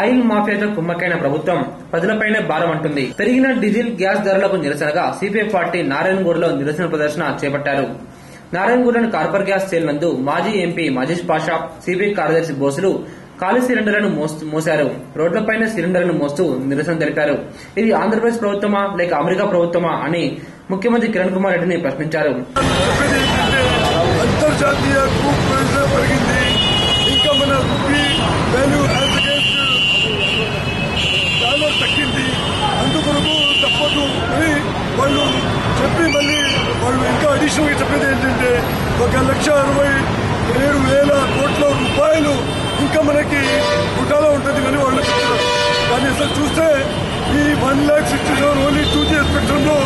Oil మాఫియాతో కుమ్మక్కైన ప్రభుత్వం ప్రజలపైనే భారం అంటుంది. పెరిగిన డీజిల్, గ్యాస్ ధరలకు నిరసనగా సిపిఐ పార్టీ నారాయణగూడలో నిరసన ప్రదర్శన చేపట్టారు. నారాయణగూడలోని కార్పొరేట్ గ్యాస్ సేల్ నందు మాజీ ఎంపీ మజీద్ పాషా, సిపిఐ కార్యదర్శి బోసులు ఖాళీ సిలిండర్లను మోశారు. రోడ్లపైన సిలిండర్లను మోస్తూ నిరసన తెలిపారు. ఇది ఆంధ్రప్రదేశ్ ప్రభుత్వమా లేక అమెరికా ప్రభుత్వమా అని ముఖ్యమంత్రి కిరణ్ కుమార్ రెడ్డిని ప్రశ్నించారు. అంతర్జాతీయ క్రూడ్ ప్రైస్ పెరిగింది. ఇంకా మన రూపీ వాల్యూ డాలర్ తగ్గింది. అందుకొరకు తప్పదు అని వాళ్ళు చెప్పి మళ్ళీ వాళ్ళు ఇంకా అడిషనల్ గా చెప్పేది ఏంటంటే 1,67,000 కోట్ల రూపాయలు ఇంకా మనకి గుటాలో ఉంటుంది అని వాళ్ళు చెప్తున్నారు. కానీ అసలు చూస్తే ఈ 1,60,000 ఓన్లీ 2G స్పెక్ట్రమ్ లో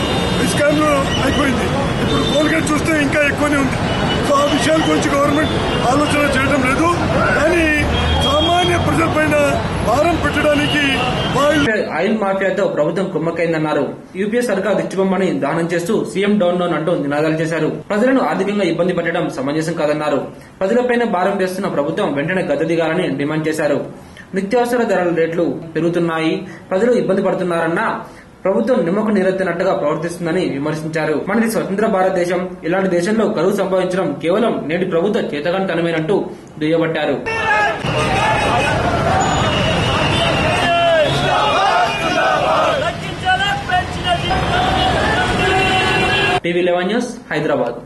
స్కామ్ లో అయిపోయింది. ఇప్పుడు కోల్గేట్ చూస్తే ఇంకా ఎక్కువనే ఉంది. సో ఆ విషయాల గురించి గవర్నమెంట్ ఆలోచన చేయడం లేదు. కానీ సామాన్య ప్రజలపైన భారం పెట్టడానికి ఆయిల్ మాఫియాతో ప్రభుత్వం కుమ్మక్కైందన్నారు. యూపీఏ సర్కార్ దిష్టిబొమ్మని దానం చేస్తూ సీఎం డౌన్ డౌన్ అంటూ నినాదాలు చేశారు. ప్రజలను ఆర్థికంగా ఇబ్బంది పెట్టడం సమంజసం కాదన్నారు. ప్రజలపైన భారం వేస్తున్న ప్రభుత్వం వెంటనే గద్దె దిగాలని డిమాండ్ చేశారు. నిత్యావసర ధరల రేట్లు పెరుగుతున్నాయి, ప్రజలు ఇబ్బంది పడుతున్నారన్న ప్రభుత్వం నిమ్మకు నీరెత్తినట్టుగా ప్రవర్తిస్తుందని విమర్శించారు. మనది స్వతంత్ర భారతదేశం, ఇలాంటి దేశంలో కరువు సంభవించడం కేవలం నేటి ప్రభుత్వ చేతగానితనమేనంటూ దుయ్యబట్టారు. TV 11 news, Hyderabad.